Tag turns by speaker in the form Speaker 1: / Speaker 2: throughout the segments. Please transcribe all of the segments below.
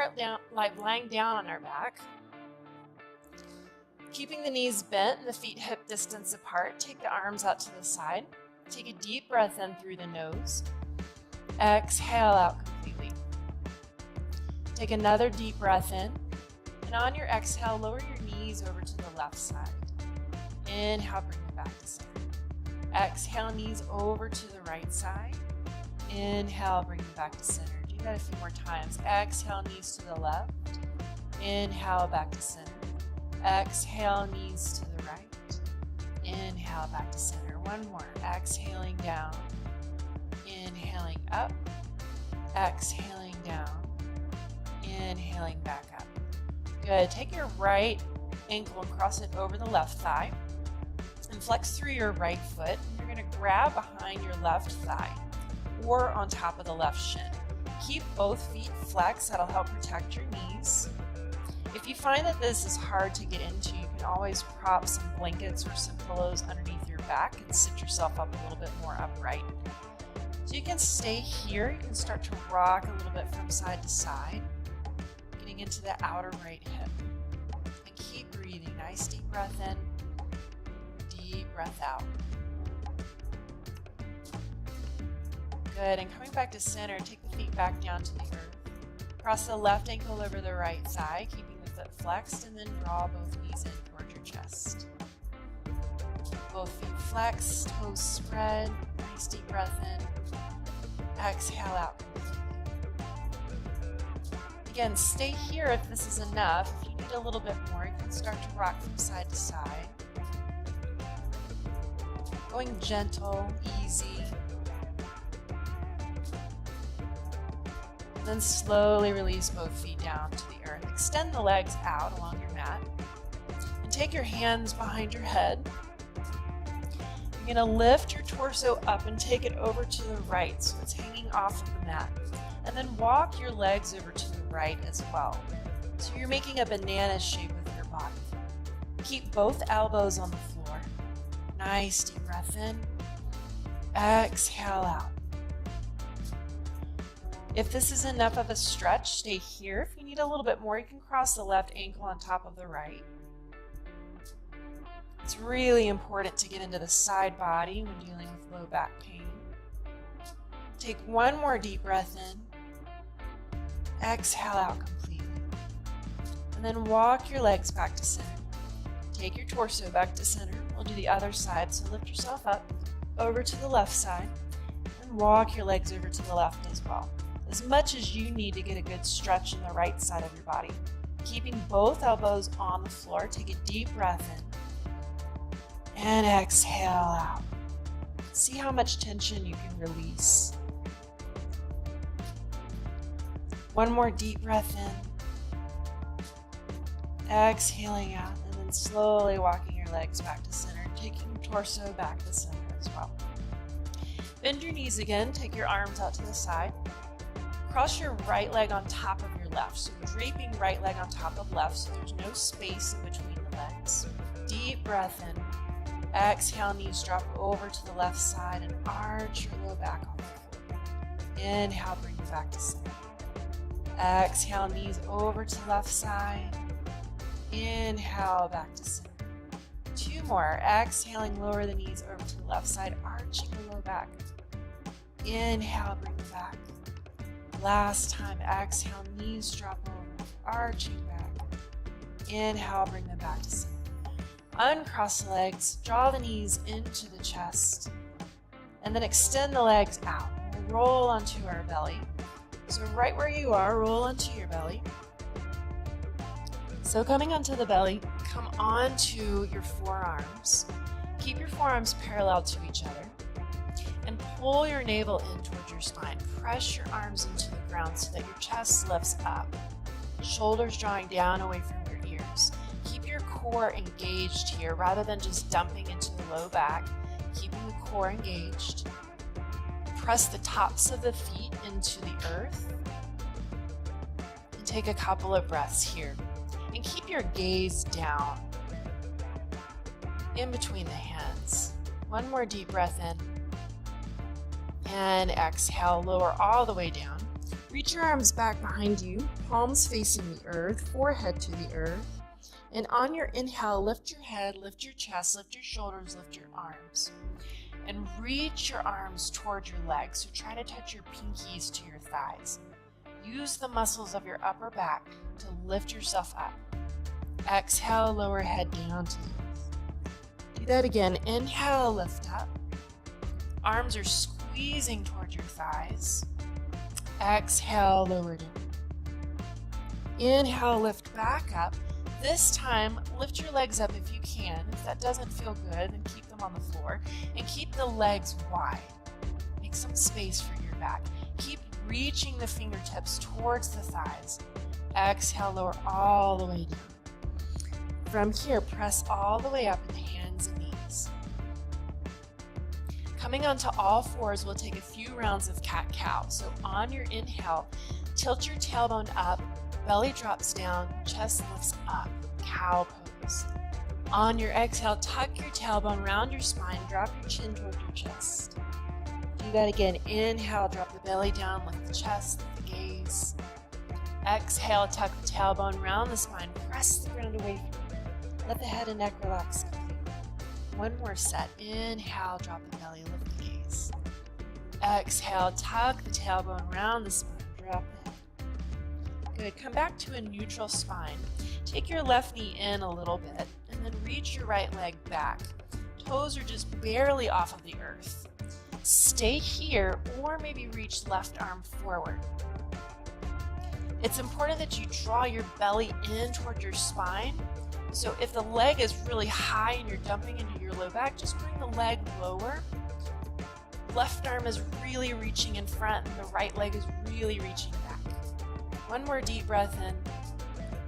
Speaker 1: start down, like lying down on our back. Keeping the knees bent and the feet hip distance apart, take the arms out to the side. Take a deep breath in through the nose. Exhale out completely. Take another deep breath in. And on your exhale, lower your knees over to the left side. Inhale, bring them back to center. Exhale, knees over to the right side. Inhale, bring them back to center. Do that a few more times. Exhale, knees to the left. Inhale, back to center. Exhale, knees to the right. Inhale, back to center. One more. Exhaling down. Inhaling up. Exhaling down. Inhaling back up. Good. Take your right ankle and cross it over the left thigh. And flex through your right foot. You're going to grab behind your left thigh or on top of the left shin. Keep both feet flexed. That'll help protect your knees. If you find that this is hard to get into, you can always prop some blankets or some pillows underneath your back and sit yourself up a little bit more upright. So you can stay here. You can start to rock a little bit from side to side, getting into the outer right hip. And keep breathing. Nice deep breath in, deep breath out. Good. And coming back to center, take the feet back down to the earth. Cross the left ankle over the right thigh, keeping the foot flexed, and then draw both knees in toward your chest. Both feet flexed, toes spread. Nice deep breath in. Exhale out. Again, stay here if this is enough. If you need a little bit more, you can start to rock from side to side. Going gentle, easy. Then slowly release both feet down to the earth. Extend the legs out along your mat. And take your hands behind your head. You're going to lift your torso up and take it over to the right so it's hanging off of the mat. And then walk your legs over to the right as well. So you're making a banana shape with your body. Keep both elbows on the floor. Nice deep breath in. Exhale out. If this is enough of a stretch, stay here. If you need a little bit more, you can cross the left ankle on top of the right. It's really important to get into the side body when dealing with low back pain. Take one more deep breath in. Exhale out completely. And then walk your legs back to center. Take your torso back to center. We'll do the other side, so lift yourself up over to the left side and walk your legs over to the left as well. As much as you need to get a good stretch in the right side of your body. Keeping both elbows on the floor, take a deep breath in and exhale out. See how much tension you can release. One more deep breath in, exhaling out, and then slowly walking your legs back to center, taking your torso back to center as well. Bend your knees again, take your arms out to the side. Cross your right leg on top of your left. So draping right leg on top of left so there's no space in between the legs. Deep breath in. Exhale, knees drop over to the left side and arch your low back off the floor. Inhale, bring it back to center. Exhale, knees over to the left side. Inhale, back to center. Two more. Exhaling, lower the knees over to the left side, arching the low back. Inhale, bring it back. Last time, exhale, knees drop over, arching back. Inhale, bring them back to center. Uncross the legs, draw the knees into the chest, and then extend the legs out. We'll roll onto our belly. So right where you are, roll onto your belly. So coming onto the belly, come onto your forearms. Keep your forearms parallel to each other. And pull your navel in towards your spine. Press your arms into the ground so that your chest lifts up. Shoulders drawing down away from your ears. Keep your core engaged here rather than just dumping into the low back. Keeping the core engaged. Press the tops of the feet into the earth. And take a couple of breaths here. And keep your gaze down in between the hands. One more deep breath in. And exhale, lower all the way down. Reach your arms back behind you, palms facing the earth, forehead to the earth. And on your inhale, lift your head, lift your chest, lift your shoulders, lift your arms. And reach your arms toward your legs. So try to touch your pinkies to your thighs. Use the muscles of your upper back to lift yourself up. Exhale, lower head down to the earth. Do that again. Inhale, lift up. Arms are squeezing toward your thighs. Exhale, lower down. Inhale, lift back up. This time, lift your legs up if you can. If that doesn't feel good, then keep them on the floor. And keep the legs wide. Make some space for your back. Keep reaching the fingertips towards the thighs. Exhale, lower all the way down. From here, press all the way up in the hands and knees. Coming onto all fours, we'll take a few rounds of cat-cow. So on your inhale, tilt your tailbone up, belly drops down, chest lifts up, cow pose. On your exhale, tuck your tailbone, round your spine, drop your chin toward your chest. Do that again. Inhale, drop the belly down, lift the chest, lift the gaze. Exhale, tuck the tailbone, round the spine, press the ground away from you. Let the head and neck relax completely. One more set. Inhale, drop the belly, lift the gaze. Exhale, tuck the tailbone, round the spine, drop the head. Good. Come back to a neutral spine. Take your left knee in a little bit, and then reach your right leg back. Toes are just barely off of the earth. Stay here, or maybe reach left arm forward. It's important that you draw your belly in toward your spine. So if the leg is really high and you're dumping into your low back, just bring the leg lower. Left arm is really reaching in front, and the right leg is really reaching back. One more deep breath in,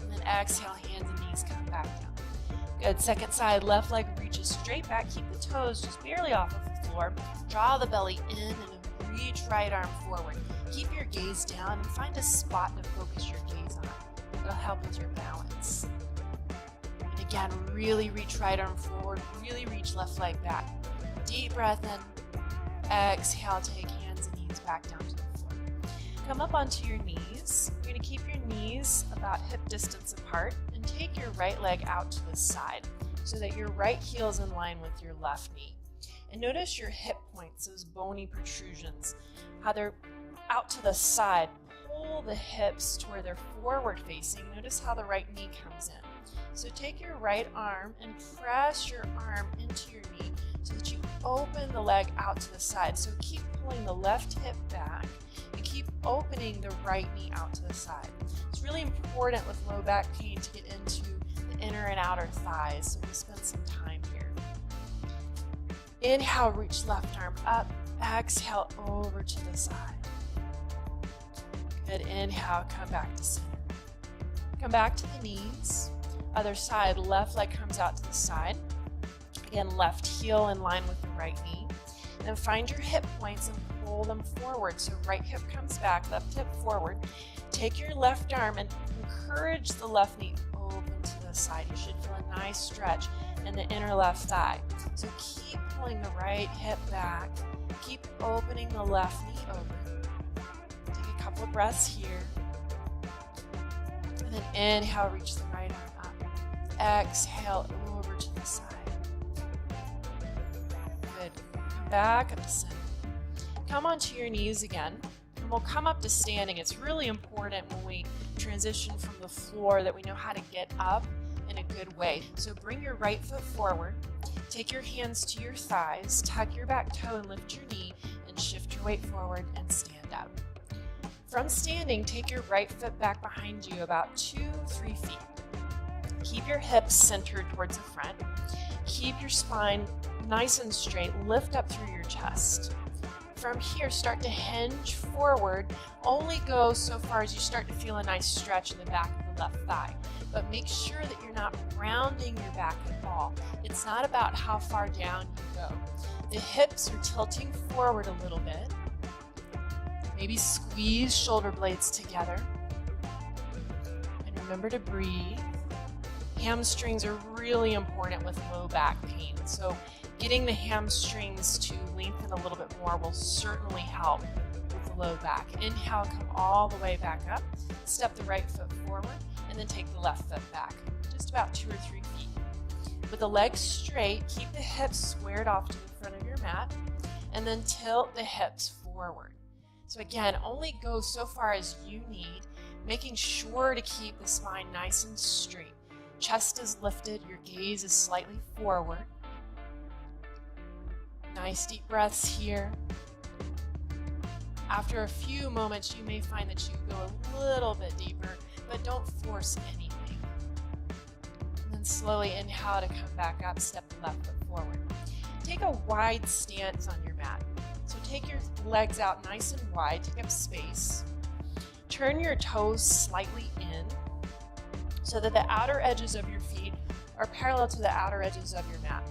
Speaker 1: and then exhale, hands and knees come back down. Good. Second side, left leg reaches straight back. Keep the toes just barely off of the floor. Draw the belly in and then reach right arm forward. Keep your gaze down and find a spot to focus your gaze on. It'll help with your balance. And again, really reach right arm forward. Really reach left leg back. Deep breath in. Exhale, take hands and knees back down to the floor. Come up onto your knees. You're going to keep your knees about hip distance apart and take your right leg out to the side so that your right heel is in line with your left knee. And notice your hip points, those bony protrusions, how they're out to the side. Pull the hips to where they're forward facing. Notice how the right knee comes in. So take your right arm and press your arm into your knee so that you open the leg out to the side. So keep pulling the left hip back and keep opening the right knee out to the side. It's really important with low back pain to get into the inner and outer thighs, so we'll spend some time here. Inhale, reach left arm up. Exhale, over to the side. Good. Inhale, come back to center. Come back to the knees. Other side, left leg comes out to the side. Again, left heel in line with the right knee. Then find your hip points and pull them forward. So right hip comes back, left hip forward. Take your left arm and encourage the left knee open to the side. You should feel a nice stretch in the inner left thigh. So keep pulling the right hip back. Keep opening the left knee open. Take a couple of breaths here. And then inhale, reach the right arm up. Exhale, over to the side. Good. Come back up to center. Come onto your knees again. And we'll come up to standing. It's really important when we transition from the floor that we know how to get up in a good way. So bring your right foot forward. Take your hands to your thighs. Tuck your back toe and lift your knee and shift your weight forward and stand up. From standing, take your right foot back behind you about 2-3 feet. Keep your hips centered towards the front. Keep your spine nice and straight. Lift up through your chest. From here, start to hinge forward. Only go so far as you start to feel a nice stretch in the back of the left thigh. But make sure that you're not rounding your back at all. It's not about how far down you go. The hips are tilting forward a little bit. Maybe squeeze shoulder blades together. And remember to breathe. Hamstrings are really important with low back pain. So getting the hamstrings to lengthen a little bit more will certainly help with the low back. Inhale, come all the way back up. Step the right foot forward, and then take the left foot back, just about 2 or 3 feet. With the legs straight, keep the hips squared off to the front of your mat, and then tilt the hips forward. So again, only go so far as you need, making sure to keep the spine nice and straight. Chest is lifted, your gaze is slightly forward. Nice deep breaths here. After a few moments, you may find that you go a little bit deeper, but don't force anything. And then slowly inhale to come back up, step the left foot forward. Take a wide stance on your mat. So take your legs out nice and wide, take up space. Turn your toes slightly in so that the outer edges of your feet are parallel to the outer edges of your mat.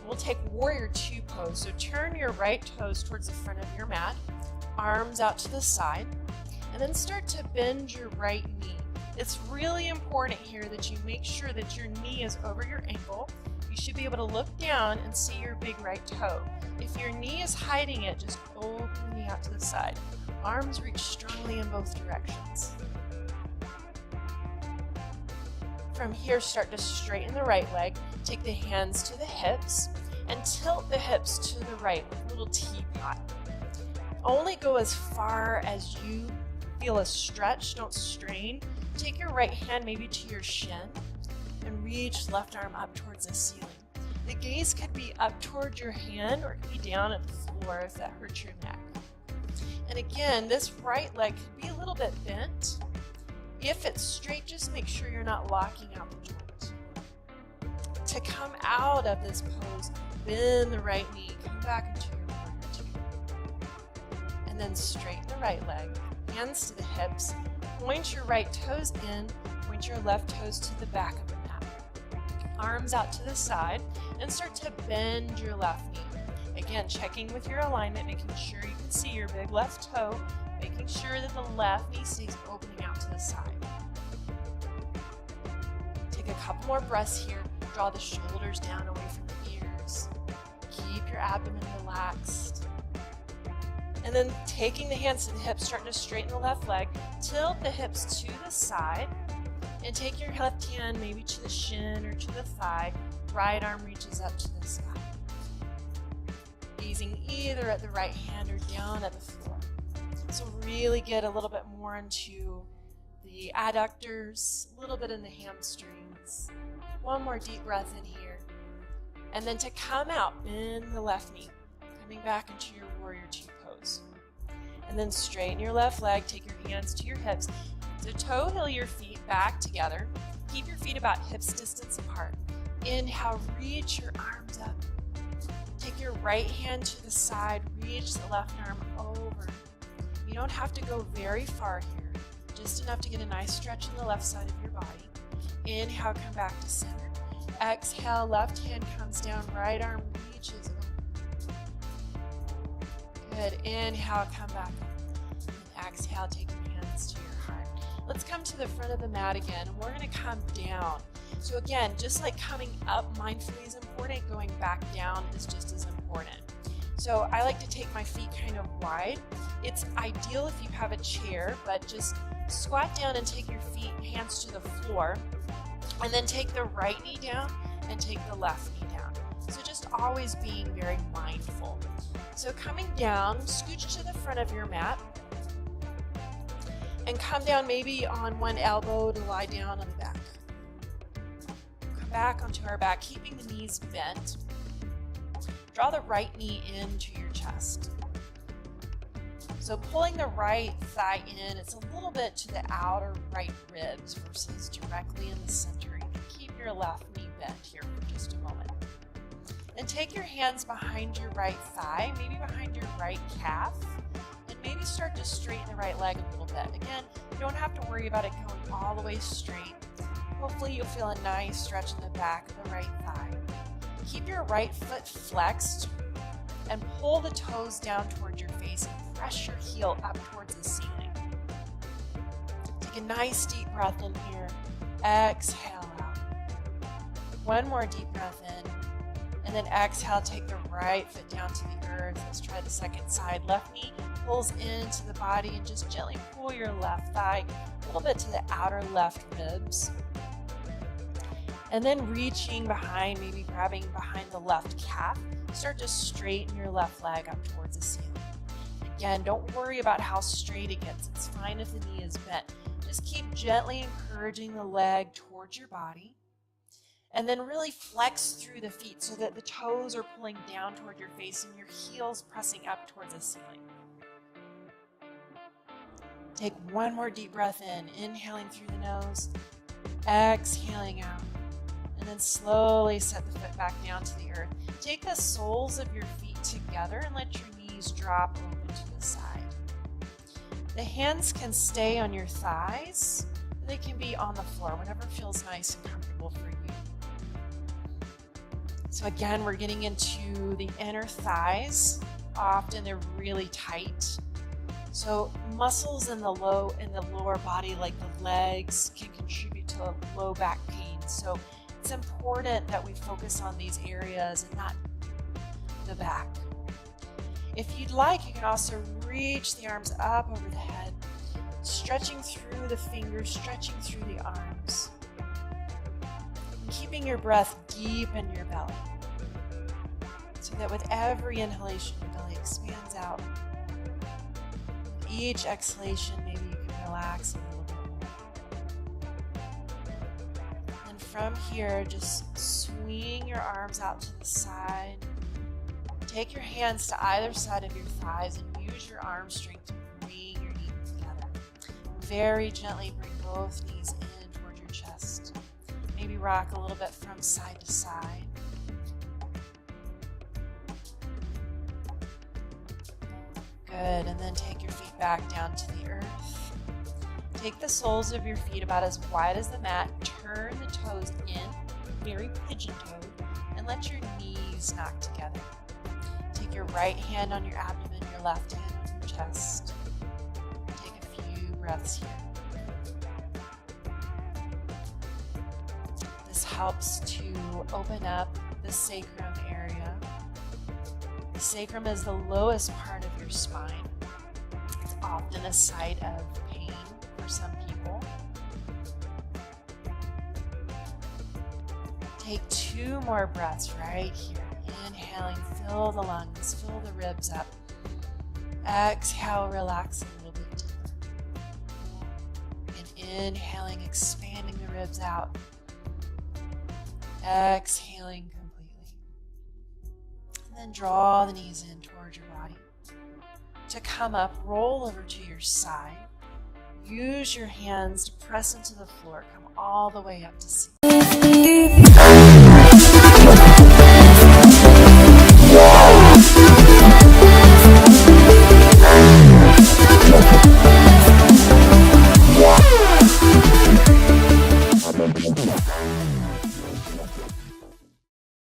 Speaker 1: We'll take warrior 2 pose. So turn your right toes towards the front of your mat, arms out to the side, and then start to bend your right knee. It's really important here that you make sure that your knee is over your ankle. You should be able to look down and see your big right toe. If your knee is hiding it, just open the knee out to the side. Arms reach strongly in both directions. From here, start to straighten the right leg. Take the hands to the hips and tilt the hips to the right with a little teapot. Only go as far as you feel a stretch, don't strain. Take your right hand maybe to your shin and reach left arm up towards the ceiling. The gaze could be up towards your hand or it could be down at the floor if that hurts your neck. And again, this right leg could be a little bit bent. If it's straight, just make sure you're not locking out the joint. To come out of this pose, bend the right knee, come back into your warrior 2. And then straighten the right leg, hands to the hips, point your right toes in, point your left toes to the back of the mat. Arms out to the side, and start to bend your left knee. Again, checking with your alignment, making sure you can see your big left toe, making sure that the left knee stays opening out to the side. Take a couple more breaths here. Draw the shoulders down away from the ears. Keep your abdomen relaxed. And then taking the hands to the hips, starting to straighten the left leg. Tilt the hips to the side. And take your left hand maybe to the shin or to the thigh. Right arm reaches up to the sky. Gazing either at the right hand or down at the floor. So really get a little bit more into the adductors, a little bit in the hamstrings. One more deep breath in here. And then to come out, bend the left knee, coming back into your warrior 2 pose. And then straighten your left leg, take your hands to your hips. So toe heel your feet back together. Keep your feet about hips distance apart. Inhale, reach your arms up. Take your right hand to the side, reach the left arm over. You don't have to go very far here, just enough to get a nice stretch in the left side of your body. Inhale, come back to center. Exhale, left hand comes down, right arm reaches over. Good, inhale, come back up. And exhale, take your hands to your heart. Let's come to the front of the mat again, and we're gonna come down. So again, just like coming up mindfully is important, going back down is just as important. So I like to take my feet kind of wide. It's ideal if you have a chair, but just squat down and take your feet, hands to the floor, and then take the right knee down and take the left knee down. So just always being very mindful. So coming down, scooch to the front of your mat and come down maybe on one elbow to lie down on the back. Come back onto our back, keeping the knees bent. Draw the right knee into your chest. So pulling the right thigh in, it's a little bit to the outer right ribs versus directly in the center. You can keep your left knee bent here for just a moment. Then take your hands behind your right thigh, maybe behind your right calf, and maybe start to straighten the right leg a little bit. Again, you don't have to worry about it going all the way straight. Hopefully you'll feel a nice stretch in the back of the right thigh. Keep your right foot flexed and pull the toes down towards your face and press your heel up towards the ceiling. Take a nice deep breath in here. Exhale out. One more deep breath in. And then exhale, take the right foot down to the earth. Let's try the second side. Left knee pulls into the body and just gently pull your left thigh a little bit to the outer left ribs. And then reaching behind, maybe grabbing behind the left calf. Start to straighten your left leg up towards the ceiling. Again, don't worry about how straight it gets. It's fine if the knee is bent. Just keep gently encouraging the leg towards your body. And then really flex through the feet so that the toes are pulling down toward your face and your heels pressing up towards the ceiling. Take one more deep breath in, inhaling through the nose, exhaling out, and then slowly set the foot back down to the earth. Take the soles of your feet together and let your knees drop open to the side. The hands can stay on your thighs. They can be on the floor, whatever feels nice and comfortable for you. So again, we're getting into the inner thighs. Often they're really tight. So muscles in the lower body, like the legs, can contribute to low back pain. So it's important that we focus on these areas and not the back. If you'd like, you can also reach the arms up over the head, stretching through the fingers, stretching through the arms. Keeping your breath deep in your belly so that with every inhalation, your belly expands out. With each exhalation, maybe you can relax a little bit more. And from here, just swing your arms out to the side. Take your hands to either side of your thighs and use your arm strength to bring your knees together. Very gently bring both knees in toward your chest. Maybe rock a little bit from side to side. Good, and then take your feet back down to the earth. Take the soles of your feet about as wide as the mat. Turn the toes in, very pigeon-toed, and let your knees knock together. Take your right hand on your abdomen, your left hand on your chest. Take a few breaths here. This helps to open up the sacrum area. The sacrum is the lowest part of your spine. It's often a site of pain for some people. Take 2 more breaths right here. Inhaling, fill the lungs, fill the ribs up. Exhale, relax a little bit deeper. And inhaling, expanding the ribs out. Exhaling completely. And then draw the knees in towards your body. To come up, roll over to your side. Use your hands to press into the floor. Come all the way up to seated.